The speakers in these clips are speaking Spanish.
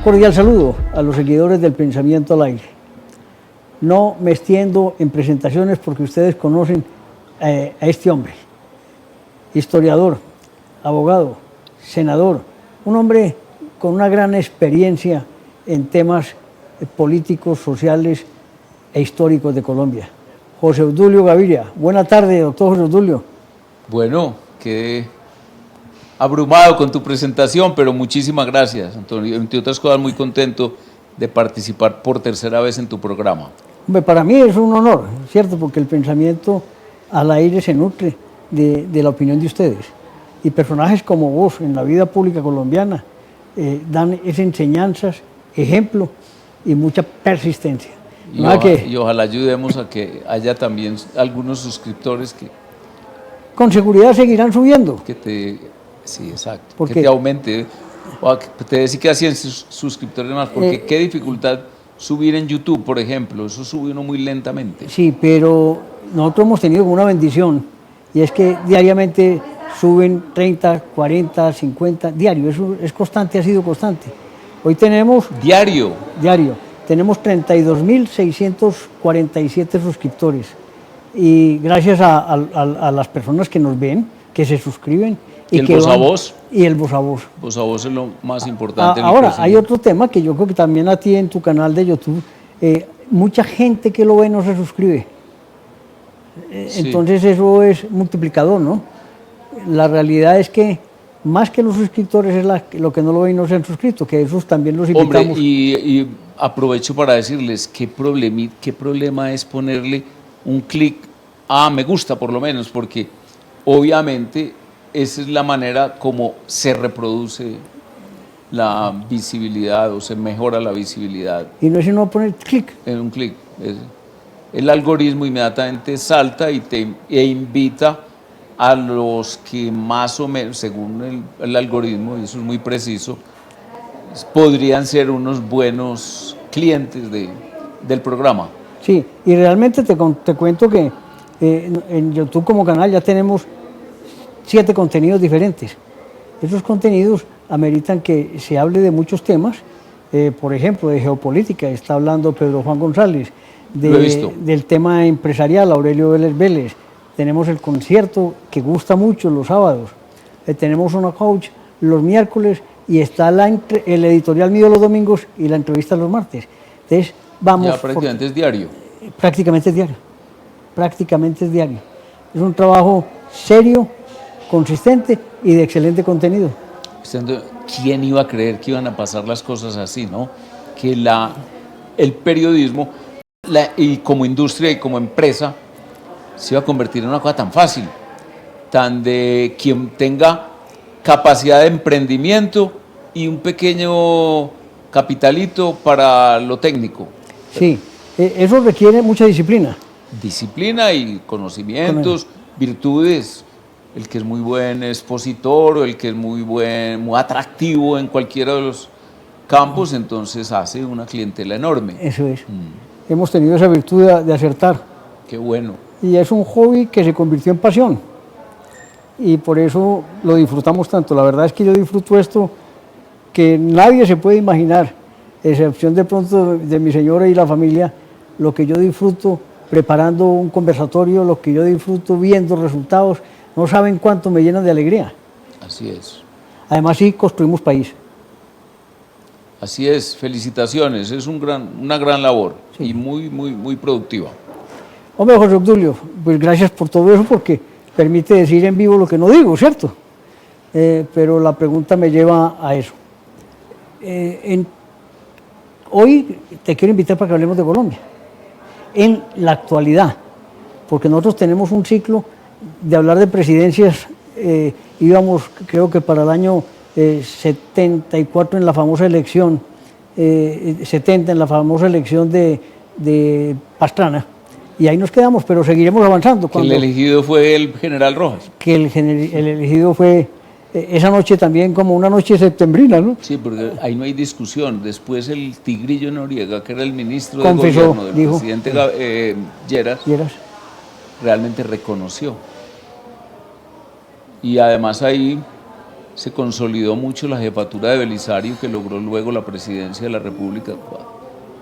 cordial saludo a los seguidores del Pensamiento al Aire. No me extiendo en presentaciones porque ustedes conocen a este hombre, historiador, abogado, senador, un hombre con una gran experiencia en temas políticos, sociales e históricos de Colombia. José Obdulio Gaviria. Buenas tardes, doctor José Obdulio. Bueno, quedé abrumado con tu presentación, pero muchísimas gracias, Antonio. Entre otras cosas, muy contento de participar por tercera vez en tu programa. Hombre, para mí es un honor, ¿cierto? Porque el Pensamiento al Aire se nutre de la opinión de ustedes. Y personajes como vos en la vida pública colombiana dan esas enseñanzas, ejemplo y mucha persistencia. Y ojalá ayudemos a que haya también algunos suscriptores que con seguridad seguirán subiendo. Sí, exacto, que te aumente, o que te decía que hacían suscriptores más, porque qué dificultad subir en YouTube, por ejemplo, eso sube uno muy lentamente. Sí, pero nosotros hemos tenido una bendición, y es que diariamente suben 30, 40, 50, diario, eso es constante, ha sido constante. Hoy tenemos... Diario. Tenemos 32.647 suscriptores, y gracias a las personas que nos ven, que se suscriben. ¿Y el voz a voz? Y el voz a voz. Voz a voz es lo más importante. Ahora, hay otro tema que yo creo que también a ti en tu canal de YouTube, mucha gente que lo ve no se suscribe. Sí. Entonces eso es multiplicador, ¿no? La realidad es que más que los suscriptores es lo que no lo ven y no se han suscrito, que esos también los invitamos. Hombre, y aprovecho para decirles qué problema es ponerle un clic a me gusta, por lo menos, porque obviamente esa es la manera como se reproduce la visibilidad o se mejora la visibilidad. Y no es sino poner clic. En un clic. El algoritmo inmediatamente salta e invita a los que más o menos, según el algoritmo, y eso es muy preciso, podrían ser unos buenos clientes del programa. Sí, y realmente te cuento que en YouTube como canal ya tenemos 7 contenidos diferentes. Esos contenidos ameritan que se hable de muchos temas, por ejemplo, de geopolítica, está hablando Pedro Juan González, del tema empresarial, Aurelio Vélez. Tenemos el concierto que gusta mucho los sábados, tenemos una coach los miércoles y está el editorial mío los domingos y la entrevista los martes. Entonces, vamos... Ya prácticamente es diario. Prácticamente es diario. Es un trabajo serio, consistente y de excelente contenido. ¿Quién iba a creer que iban a pasar las cosas así, no? Que el periodismo, y como industria y como empresa, se iba a convertir en una cosa tan fácil, tan de quien tenga capacidad de emprendimiento y un pequeño capitalito para lo técnico. Sí, eso requiere mucha disciplina. Disciplina y conocimientos, virtudes. El que es muy buen expositor o el que es muy atractivo en cualquiera de los campos, entonces hace una clientela enorme. Eso es. Hemos tenido esa virtud de acertar. Qué bueno. Y es un hobby que se convirtió en pasión. Y por eso lo disfrutamos tanto. La verdad es que yo disfruto esto que nadie se puede imaginar, excepción de pronto de mi señora y la familia, lo que yo disfruto preparando un conversatorio, lo que yo disfruto viendo resultados. No saben cuánto me llenan de alegría. Así es. Además, sí, construimos país. Así es, felicitaciones, es una gran labor, sí. Y muy productiva. Hombre, José Obdulio, pues gracias por todo eso, porque permite decir en vivo lo que no digo, ¿cierto? Pero la pregunta me lleva a eso. Hoy te quiero invitar para que hablemos de Colombia, en la actualidad, porque nosotros tenemos un ciclo de hablar de presidencias, íbamos creo que para el año 74 en la famosa elección, 70 en la famosa elección de Pastrana, y ahí nos quedamos, pero seguiremos avanzando. El elegido fue el general Rojas. Que el elegido fue esa noche también como una noche septembrina, ¿no? Sí, porque ahí no hay discusión. Después el Tigrillo Noriega, que era el ministro confesó, del gobierno del presidente Lleras, realmente reconoció. Y además ahí se consolidó mucho la jefatura de Belisario, que logró luego la presidencia de la República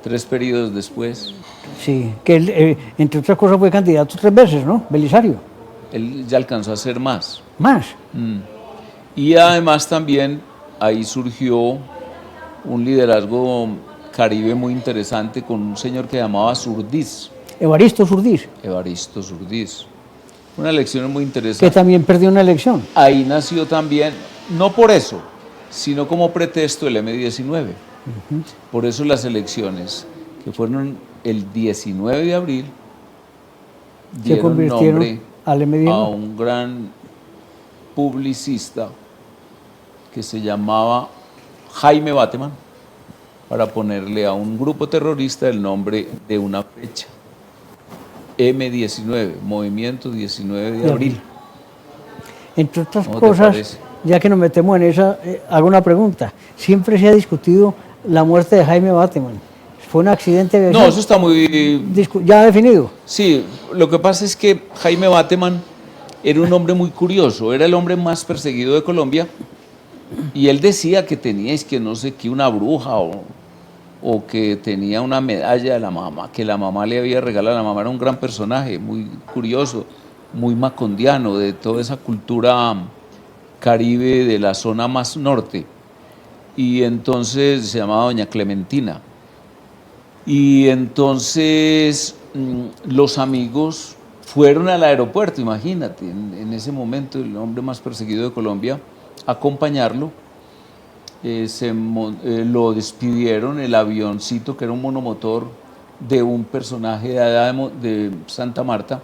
3 periodos después. Sí, que él, entre otras cosas fue candidato 3 veces, ¿no? Belisario. Él ya alcanzó a hacer más. Más. Y además también ahí surgió un liderazgo caribe muy interesante con un señor que llamaba Surdiz. Evaristo Surdiz. Evaristo Surdiz. Una elección muy interesante. Que también perdió una elección. Ahí nació también, no por eso, sino como pretexto el M-19. Por eso las elecciones, que fueron el 19 de abril, Se dieron nombre al M-19 a un gran publicista que se llamaba Jaime Bateman, para ponerle a un grupo terrorista el nombre de una fecha. M-19, Movimiento 19 de abril. Entre otras cosas, ya que nos metemos en esa, hago una pregunta. Siempre se ha discutido la muerte de Jaime Bateman. ¿Fue un accidente de No, eso está muy... ¿Ya definido? Sí, lo que pasa es que Jaime Bateman era un hombre muy curioso, era el hombre más perseguido de Colombia, y él decía que tenía, que no sé qué, una bruja o que tenía una medalla de la mamá, que la mamá le había regalado. La mamá era un gran personaje, muy curioso, muy macondiano, de toda esa cultura caribe de la zona más norte. Y entonces se llamaba Doña Clementina. Y entonces los amigos fueron al aeropuerto, imagínate, en ese momento el hombre más perseguido de Colombia, a acompañarlo. Lo despidieron, el avioncito, que era un monomotor de un personaje de Santa Marta,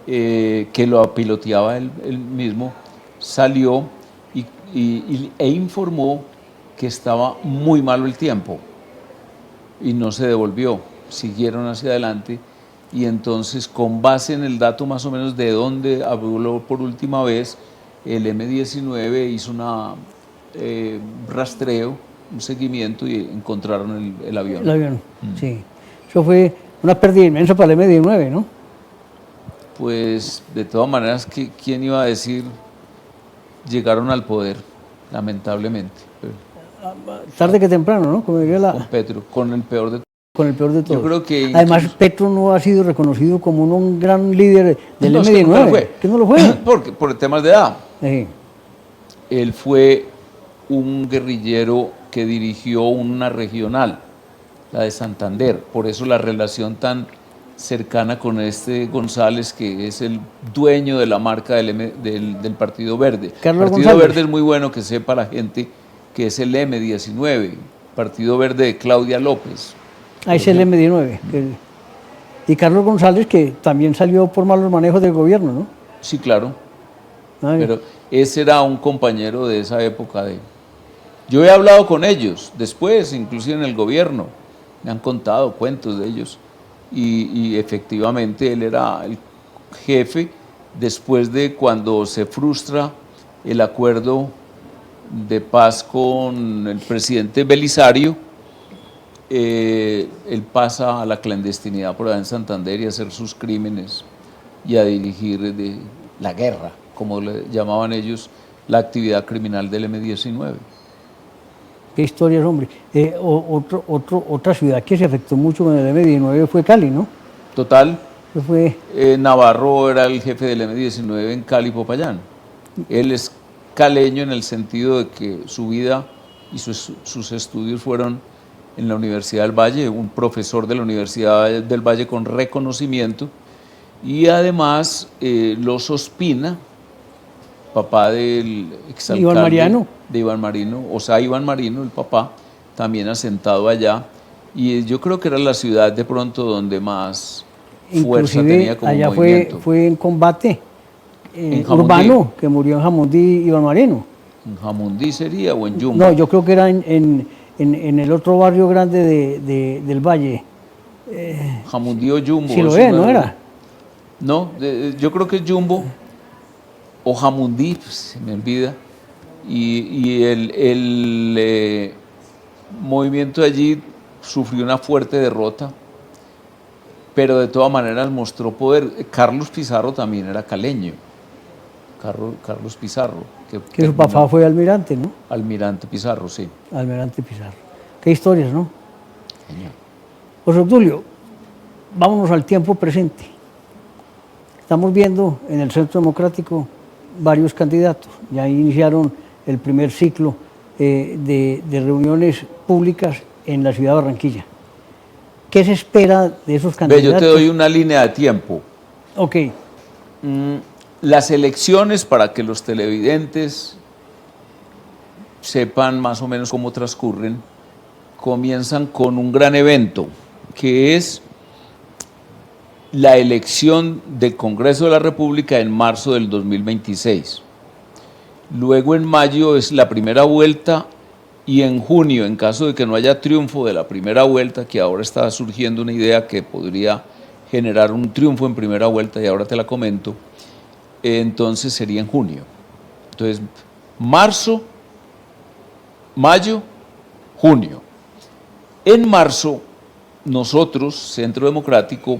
que lo piloteaba él mismo, salió e informó que estaba muy malo el tiempo y no se devolvió, siguieron hacia adelante. Y entonces, con base en el dato más o menos de dónde habló por última vez, el M-19 hizo una rastreo, un seguimiento, y encontraron el avión. El avión, sí. Eso fue una pérdida inmensa para el M-19, ¿no? Pues, de todas maneras, ¿quién iba a decir? Llegaron al poder, lamentablemente. Tarde que temprano, ¿no? Como diría con Petro, con el peor de todos. Con el peor de todos. Yo creo que además, Petro no ha sido reconocido como un gran líder del M-19. ¿Que no lo fue? Por temas de edad. Sí. Él fue un guerrillero que dirigió una regional, la de Santander. Por eso la relación tan cercana con este González, que es el dueño de la marca del Partido Verde. Carlos Partido González. Verde es muy bueno que sepa la gente que es el M-19, Partido Verde de Claudia López. Ahí es el M-19. Y Carlos González, que también salió por malos manejos del gobierno, ¿no? Sí, claro. Ay. Pero ese era un compañero de esa época. Yo he hablado con ellos después, inclusive en el gobierno, me han contado cuentos de ellos, y efectivamente él era el jefe después de cuando se frustra el acuerdo de paz con el presidente Belisario. Él pasa a la clandestinidad por allá en Santander y a hacer sus crímenes y a dirigir la guerra, como le llamaban ellos, la actividad criminal del M-19. Qué historias, hombre. Otra ciudad que se afectó mucho con el M-19 fue Cali, ¿no? Total. Fue... Navarro era el jefe del M-19 en Cali, Popayán. Él es caleño en el sentido de que su vida y sus estudios fueron en la Universidad del Valle, un profesor de la Universidad del Valle con reconocimiento, y además Los Ospina, papá del exalcalde Iván Mariano. de Iván Marino, o sea, Iván Marino, el papá, también asentado allá, y yo creo que era la ciudad de pronto donde más fuerza tenía como allá movimiento. fue en combate urbano, que murió en Jamundí Iván Marino. ¿En Jamundí sería o en Jumbo? No, yo creo que era en el otro barrio grande del Valle. Jamundí o Jumbo. Si lo ve, ¿no era? No, yo creo que es Jumbo o Jamundí, pues, se me olvida. Y el movimiento de allí sufrió una fuerte derrota, pero de todas maneras mostró poder. Carlos Pizarro también era caleño. Carlos Pizarro, Que su papá fue almirante, ¿no? Almirante Pizarro, sí. Almirante Pizarro. Qué historias, ¿no? Señor. José Obdulio, vámonos al tiempo presente. Estamos viendo en el Centro Democrático varios candidatos. Ya iniciaron el primer ciclo de reuniones públicas en la ciudad de Barranquilla. ¿Qué se espera de esos candidatos? Ve, yo te doy una línea de tiempo. Ok. Las elecciones, para que los televidentes sepan más o menos cómo transcurren, comienzan con un gran evento, que es la elección del Congreso de la República en marzo del 2026. Luego en mayo es la primera vuelta y en junio, en caso de que no haya triunfo de la primera vuelta, que ahora está surgiendo una idea que podría generar un triunfo en primera vuelta y ahora te la comento, entonces sería en junio. Entonces, marzo, mayo, junio. En marzo, nosotros, Centro Democrático,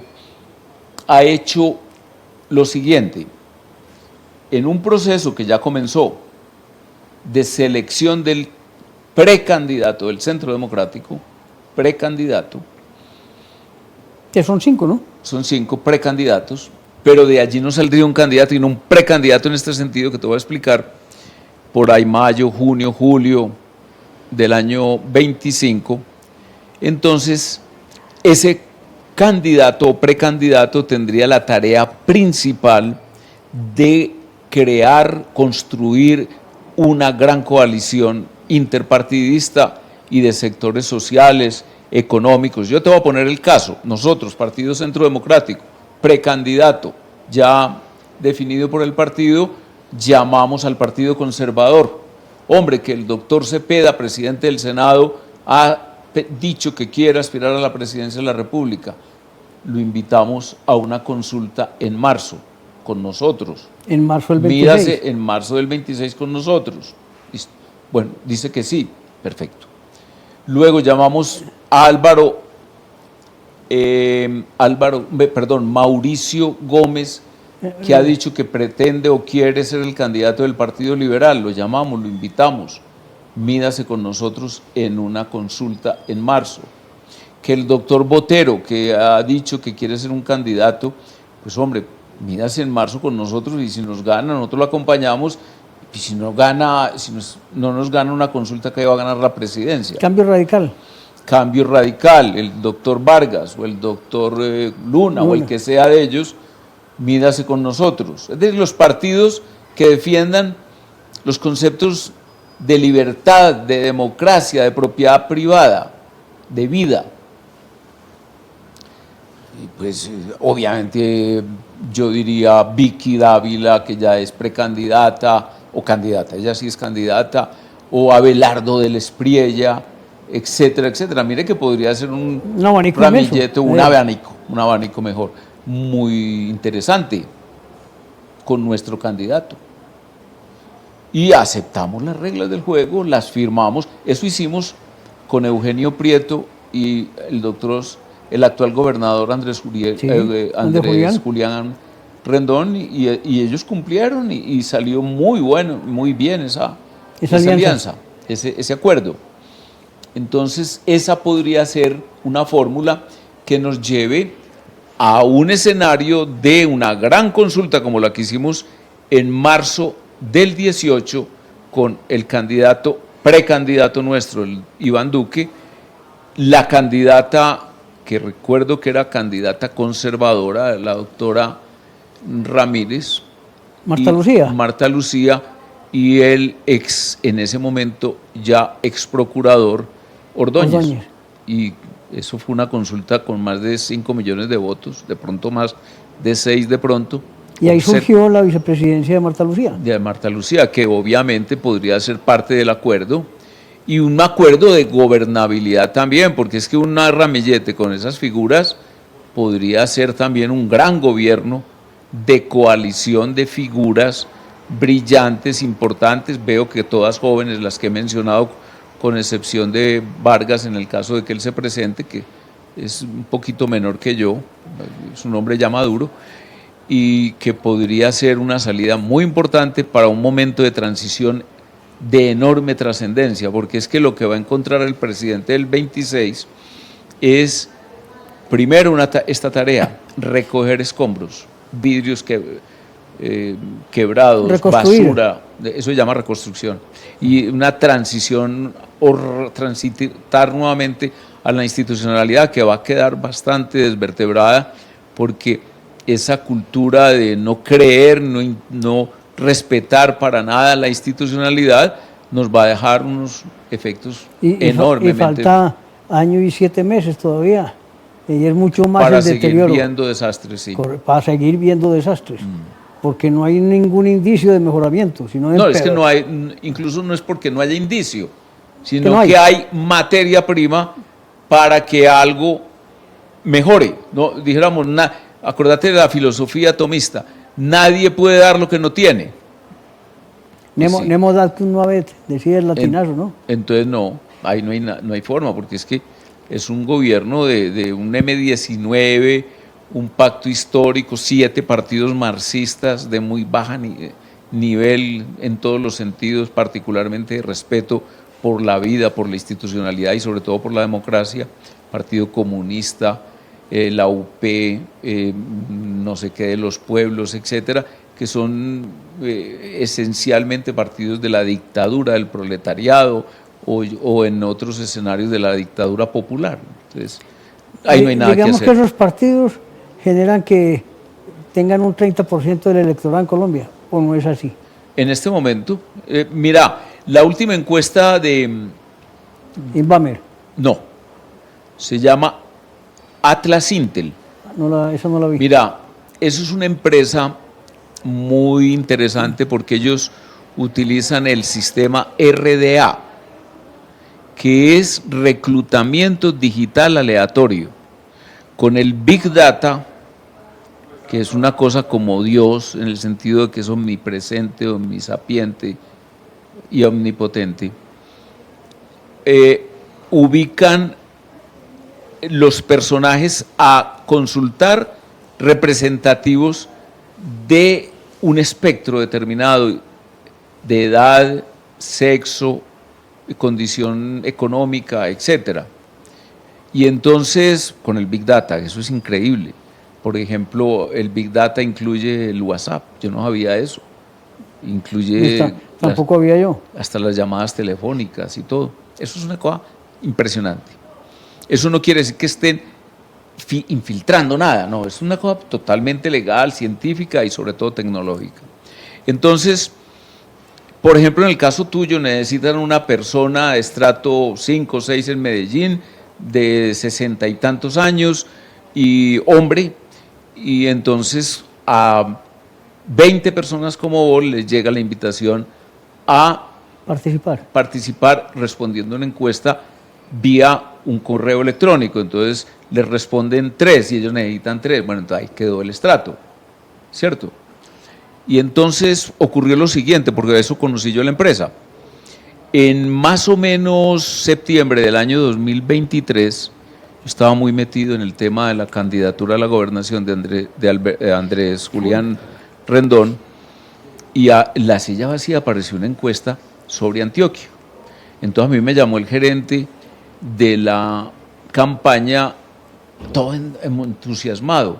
ha hecho lo siguiente. En un proceso que ya comenzó de selección del precandidato del Centro Democrático, precandidato. Que son 5, ¿no? Son 5 precandidatos, pero de allí no saldría un candidato, sino un precandidato en este sentido que te voy a explicar, por ahí mayo, junio, julio del año 25. Entonces, ese candidato o precandidato tendría la tarea principal de crear, construir una gran coalición interpartidista y de sectores sociales, económicos. Yo te voy a poner el caso. Nosotros, Partido Centro Democrático, precandidato ya definido por el partido, llamamos al Partido Conservador. Hombre, que el doctor Cepeda, presidente del Senado, ha dicho que quiere aspirar a la presidencia de la República. Lo invitamos a una consulta en marzo con nosotros. En marzo del 26. Mírase en marzo del 26 con nosotros. Bueno, dice que sí, perfecto. Luego llamamos a Mauricio Gómez, que ha dicho que pretende o quiere ser el candidato del Partido Liberal. Lo llamamos, lo invitamos. Mídase con nosotros en una consulta en marzo. Que el doctor Botero, que ha dicho que quiere ser un candidato, pues hombre, mídase en marzo con nosotros y si nos gana, nosotros lo acompañamos. Y si no nos gana una consulta, que va a ganar la presidencia. Cambio Radical. Cambio Radical, el doctor Vargas o el doctor Luna o el que sea de ellos, mídase con nosotros. Es decir, los partidos que defiendan los conceptos de libertad, de democracia, de propiedad privada, de vida. Y pues obviamente yo diría Vicky Dávila, que ya es precandidata o candidata, ella sí es candidata, o Abelardo del Espriella, etcétera, etcétera. Mire que podría ser un abanico ramillete, un abanico mejor, muy interesante con nuestro candidato. Y aceptamos las reglas del juego, las firmamos. Eso hicimos con Eugenio Prieto y el actual gobernador Andrés Julián Rendón, y ellos cumplieron y salió muy bueno, muy bien esa alianza, ese acuerdo. Entonces, esa podría ser una fórmula que nos lleve a un escenario de una gran consulta como la que hicimos en marzo del 18 con el precandidato nuestro, el Iván Duque, la candidata que recuerdo que era candidata conservadora, la doctora Ramírez. Marta Lucía y el en ese momento ya ex procurador Ordóñez. Y eso fue una consulta con más de 5 millones de votos, de pronto más de 6 de pronto. Y ahí surgió la vicepresidencia de Marta Lucía. De Marta Lucía, que obviamente podría ser parte del acuerdo, y un acuerdo de gobernabilidad también, porque es que un ramillete con esas figuras podría ser también un gran gobierno de coalición de figuras brillantes, importantes. Veo que todas jóvenes, las que he mencionado, con excepción de Vargas en el caso de que él se presente, que es un poquito menor que yo, es un hombre ya maduro, y que podría ser una salida muy importante para un momento de transición de enorme trascendencia, porque es que lo que va a encontrar el presidente del 26 es, primero, esta tarea, recoger escombros, vidrios quebrados, basura, eso se llama reconstrucción, y una transición o transitar nuevamente a la institucionalidad que va a quedar bastante desvertebrada, porque esa cultura de no creer, no respetar para nada la institucionalidad, nos va a dejar unos efectos enormes. Y falta año y 7 meses todavía, y es mucho más para el deterioro. Para seguir viendo desastres, sí. Para seguir viendo desastres, porque no hay ningún indicio de mejoramiento. Sino no, es que no hay, incluso no es porque no haya indicio, sino que hay materia prima para que algo mejore. No, dijéramos, acordate de la filosofía atomista, nadie puede dar lo que no tiene. Nemo dat cum no habet, decía el latinazo, ¿no? Entonces no, ahí no hay forma, porque es que es un gobierno de un M19, un pacto histórico, 7 partidos marxistas de muy baja nivel en todos los sentidos, particularmente de respeto por la vida, por la institucionalidad y sobre todo por la democracia, Partido Comunista, la UP, no sé qué de los pueblos, etcétera, que son esencialmente partidos de la dictadura del proletariado o en otros escenarios de la dictadura popular. Entonces, ahí no hay nada que hacer. Digamos que esos partidos generan que tengan un 30% del electorado en Colombia, ¿o no es así? En este momento, mira, la última encuesta de... Inbamer. No, se llama Atlas Intel. Eso no la vi. Mira, eso es una empresa muy interesante porque ellos utilizan el sistema RDA, que es reclutamiento digital aleatorio, con el Big Data, que es una cosa como Dios, en el sentido de que es omnipresente, omnisapiente y omnipotente. Ubican los personajes a consultar representativos de un espectro determinado de edad, sexo, condición económica, etcétera. Y entonces, con el Big Data, eso es increíble. Por ejemplo, el Big Data incluye el WhatsApp, yo no sabía eso. Incluye... Tampoco había yo. Hasta las llamadas telefónicas y todo. Eso es una cosa impresionante. Eso no quiere decir que estén infiltrando nada, no, es una cosa totalmente legal, científica y sobre todo tecnológica. Entonces, por ejemplo, en el caso tuyo necesitan una persona de estrato 5 o 6 en Medellín, de 60 y tantos años, y hombre, y entonces a 20 personas como vos les llega la invitación a participar respondiendo una encuesta vía un correo electrónico. Entonces les responden 3 y ellos necesitan 3, bueno, entonces ahí quedó el estrato, ¿cierto? Y entonces ocurrió lo siguiente, porque de eso conocí yo la empresa. En más o menos septiembre del año 2023, yo estaba muy metido en el tema de la candidatura a la gobernación de Andrés Julián Rendón, y a la silla vacía apareció una encuesta sobre Antioquia. Entonces a mí me llamó el gerente de la campaña, todo entusiasmado,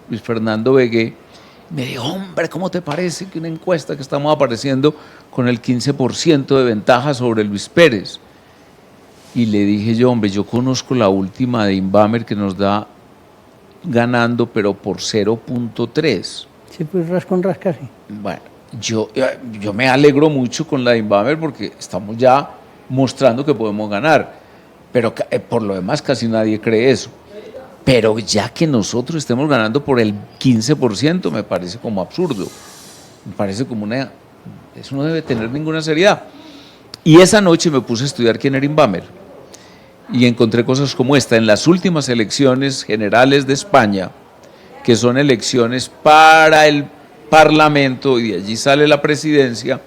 Luis Fernando Vegué, me dijo, hombre, ¿cómo te parece que una encuesta que estamos apareciendo con el 15% de ventaja sobre Luis Pérez? Y le dije yo, hombre, yo conozco la última de Inbamer que nos da ganando, pero por 0.3. Sí, pues ras con ras casi. Bueno, yo me alegro mucho con la de Inbamer porque estamos ya mostrando que podemos ganar, pero por lo demás casi nadie cree eso. Pero ya que nosotros estemos ganando por el 15%, me parece como absurdo. Me parece como eso no debe tener ninguna seriedad. Y esa noche me puse a estudiar quién era Inbamer. Y encontré cosas como esta. En las últimas elecciones generales de España, que son elecciones para el Parlamento, y de allí sale la presidencia,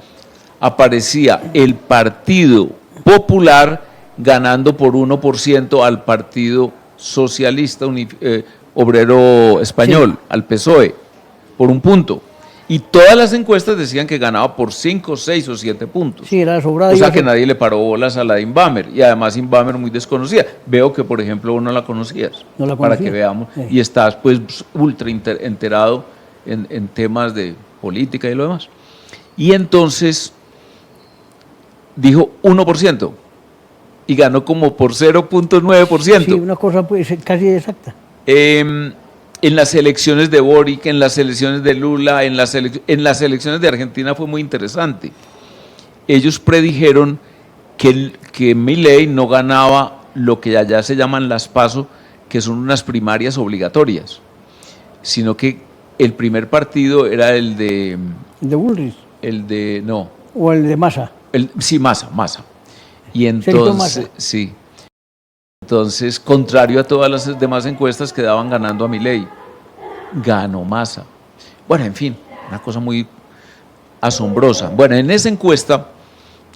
aparecía el Partido Popular ganando por 1% al Partido Socialista Obrero Español, sí, al PSOE. por un punto. Y todas las encuestas decían que ganaba por 5, 6 o 7 puntos. Sí, era sobrada. O sea que nadie le paró bolas a la de Inbamer. Y además Inbamer muy desconocida. Veo que, por ejemplo, vos no la conocías. No la para conocía. que veamos. Sí. Y estás pues ultra enterado en temas de política y lo demás. Y entonces dijo 1% y ganó como por 0.9%. Sí, una cosa pues casi exacta. En las elecciones de Boric, en las elecciones de Lula, en las elecciones de Argentina fue muy interesante. Ellos predijeron que Milei no ganaba lo que allá se llaman las PASO, que son unas primarias obligatorias, sino que el primer partido era el de... ¿El de Bullrich? El de... no. ¿O el de Massa? Sí, Massa. Y entonces... sí. Entonces, contrario a todas las demás encuestas que daban ganando a Milei, ganó Massa. Bueno, en fin, una cosa muy asombrosa. Bueno, en esa encuesta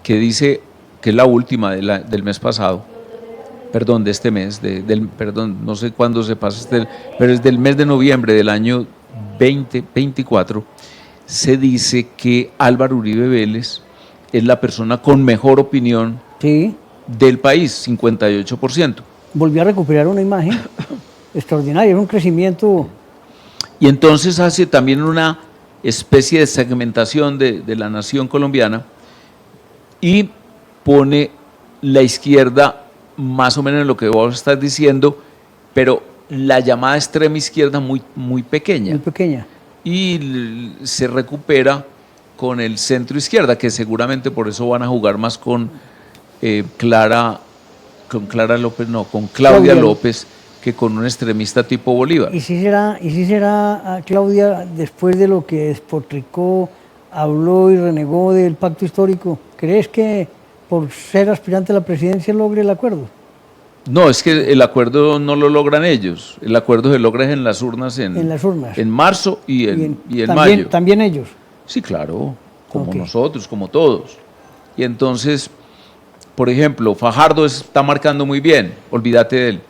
que dice que es la última del mes pasado, perdón, de este mes, perdón, no sé cuándo se pasa, pero es del mes de noviembre del año 2024, se dice que Álvaro Uribe Vélez es la persona con mejor opinión sí. del país, 58%. Volvió a recuperar una imagen extraordinaria, era un crecimiento. Y entonces hace también una especie de segmentación de la nación colombiana y pone la izquierda más o menos en lo que vos estás diciendo, pero la llamada extrema izquierda muy pequeña. Muy pequeña. Y se recupera con el centro izquierda, que seguramente por eso van a jugar más con Claudia López, que con un extremista tipo Bolívar. ¿Y si será Claudia, después de lo que despotricó, habló y renegó del pacto histórico, crees que por ser aspirante a la presidencia logre el acuerdo? No, es que el acuerdo no lo logran ellos, el acuerdo se logra en las urnas en marzo y en mayo. ¿También ellos? Sí, claro, como nosotros, como todos. Y entonces, por ejemplo, Fajardo está marcando muy bien, olvídate de él.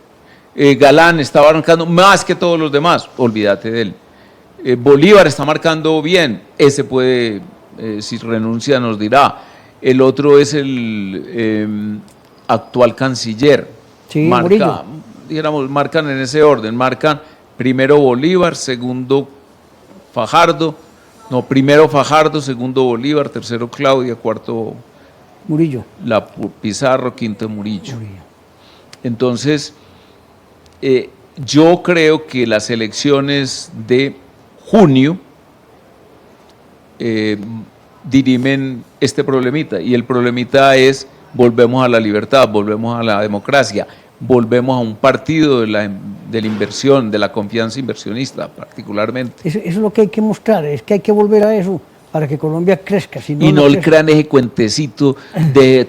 Galán está marcando más que todos los demás, olvídate de él. Bolívar está marcando bien, ese puede, si renuncia nos dirá. El otro es el actual canciller. Sí, Murillo. Marcan en ese orden, marcan primero Bolívar, segundo Fajardo, primero Fajardo, segundo Bolívar, tercero Claudia, cuarto Murillo. Pizarro, quinto Murillo. Entonces, yo creo que las elecciones de junio dirimen este problemita, y el problemita es: volvemos a la libertad, volvemos a la democracia, volvemos a un partido de la inversión, de la confianza inversionista particularmente. Eso es lo que hay que mostrar, es que hay que volver a eso para que Colombia crezca. Si no, y no le crean ese cuentecito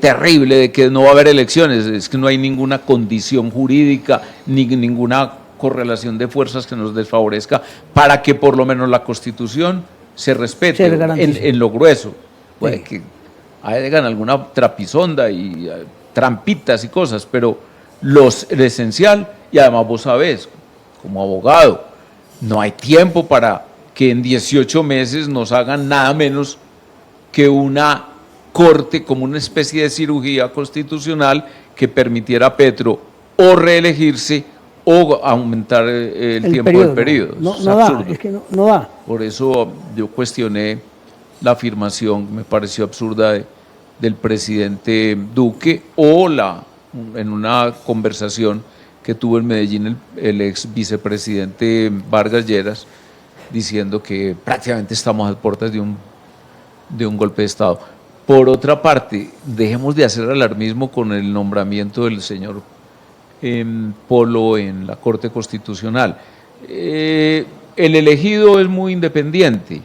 terrible de que no va a haber elecciones, es que no hay ninguna condición jurídica, ni ninguna correlación de fuerzas que nos desfavorezca para que por lo menos la Constitución se respete en lo grueso. Puede que hagan alguna trapisonda y trampitas y cosas, pero lo esencial, y además vos sabés, como abogado, no hay tiempo para que en 18 meses nos hagan nada menos que una corte, como una especie de cirugía constitucional que permitiera a Petro o reelegirse o aumentar el tiempo del periodo. No da, es que no da. Por eso yo cuestioné la afirmación, me pareció absurda, del presidente Duque, o en una conversación que tuvo en Medellín el ex vicepresidente Vargas Lleras, diciendo que prácticamente estamos a puertas de un golpe de Estado. Por otra parte, dejemos de hacer alarmismo con el nombramiento del señor Polo en la Corte Constitucional. El elegido es muy independiente.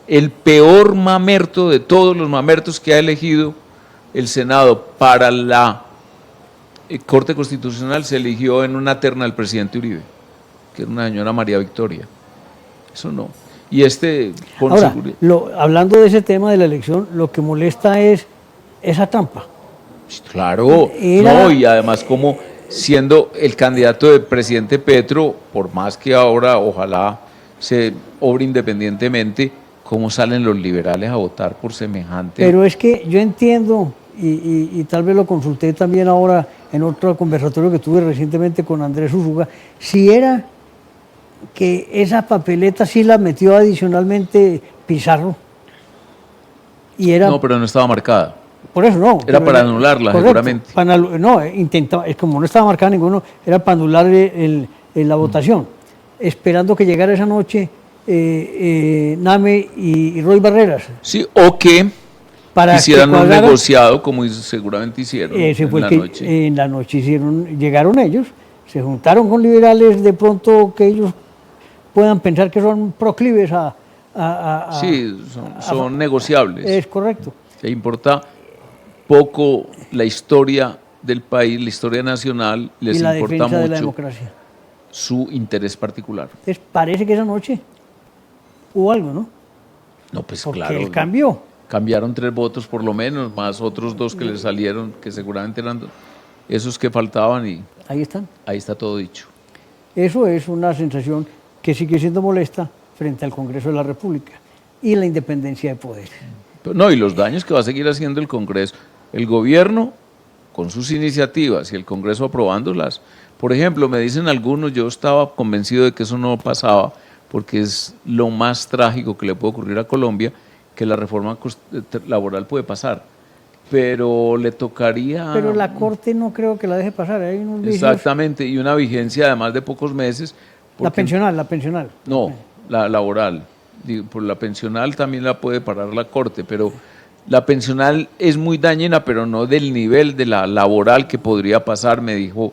El peor mamerto de todos los mamertos que ha elegido el Senado para la Corte Constitucional se eligió en una terna del presidente Uribe, que era una señora María Victoria. Eso no. Y ahora, hablando de ese tema de la elección, lo que molesta es esa trampa. Claro, no, y además como siendo el candidato del presidente Petro, por más que ahora ojalá se obra independientemente, ¿cómo salen los liberales a votar por semejante? Pero es que yo entiendo, y tal vez lo consulté también ahora en otro conversatorio que tuve recientemente con Andrés Urruga, si era que esa papeleta sí la metió adicionalmente Pizarro. Y era, No, pero no estaba marcada. por eso no. Era para anularla, correcto, seguramente. No, intentaba, es como no estaba marcada ninguno, era para anular la votación. Esperando que llegara esa noche Name y Roy Barreras. Sí, o que Para hicieran que un cuadrara, negociado, como seguramente hicieron ese fue en el la que noche. en la noche llegaron ellos, se juntaron con liberales de pronto que ellos puedan pensar que son proclives Sí, son negociables. Es correcto. Le importa poco la historia del país, la historia nacional, les Y la importa defensa de la mucho democracia. su interés particular. Entonces parece que esa noche hubo algo, ¿no? No, pues Porque claro. él cambió. Cambiaron 3 votos por lo menos, más otros 2 que le salieron, que seguramente eran esos que faltaban, y Ahí están. ahí está todo dicho. Eso es una sensación que sigue siendo molesta frente al Congreso de la República y la independencia de poderes. No, y los daños que va a seguir haciendo el Congreso. El gobierno con sus iniciativas y el Congreso aprobándolas. Por ejemplo, me dicen algunos, yo estaba convencido de que eso no pasaba, porque es lo más trágico que le puede ocurrir a Colombia, que la reforma laboral puede pasar, pero le tocaría... Pero la Corte no creo que la deje pasar. Hay unos vicios. Exactamente, y una vigencia además de pocos meses. La pensional. No, la laboral. Por la pensional también la puede parar la Corte, pero la pensional es muy dañina, pero no del nivel de la laboral que podría pasar, me dijo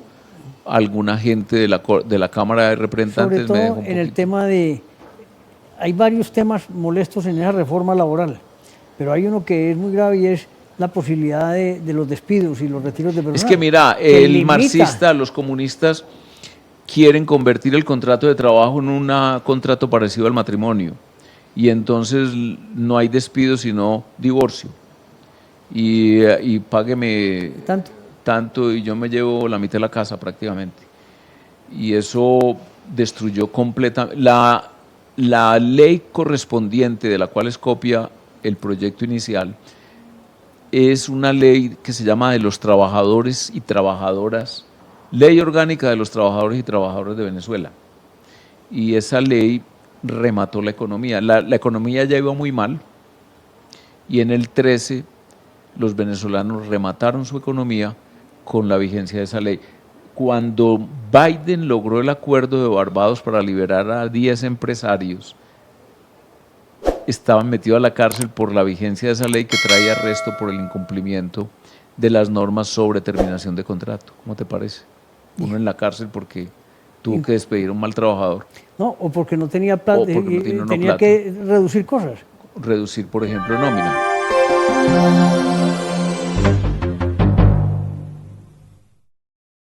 alguna gente de la Cámara de Representantes. Sobre todo en el tema de... Hay varios temas molestos en esa reforma laboral, pero hay uno que es muy grave y es la posibilidad de los despidos y los retiros de personal. Es que mira, el marxista, los comunistas quieren convertir el contrato de trabajo en un contrato parecido al matrimonio, y entonces no hay despido sino divorcio, y págueme tanto y yo me llevo la mitad de la casa prácticamente, y eso destruyó completamente la ley correspondiente de la cual es copia el proyecto inicial. Es una ley que se llama de los trabajadores y trabajadoras, Ley Orgánica de los Trabajadores y Trabajadoras de Venezuela. Y esa ley remató la economía. La economía ya iba muy mal, y en el 13 los venezolanos remataron su economía con la vigencia de esa ley. Cuando Biden logró el acuerdo de Barbados para liberar a 10 empresarios, estaban metidos a la cárcel por la vigencia de esa ley que trae arresto por el incumplimiento de las normas sobre terminación de contrato. ¿Cómo te parece? Uno en la cárcel porque tuvo que despedir a un mal trabajador. No, o porque no tenía plata, tenía plata. que reducir cosas. Reducir, por ejemplo, nómina.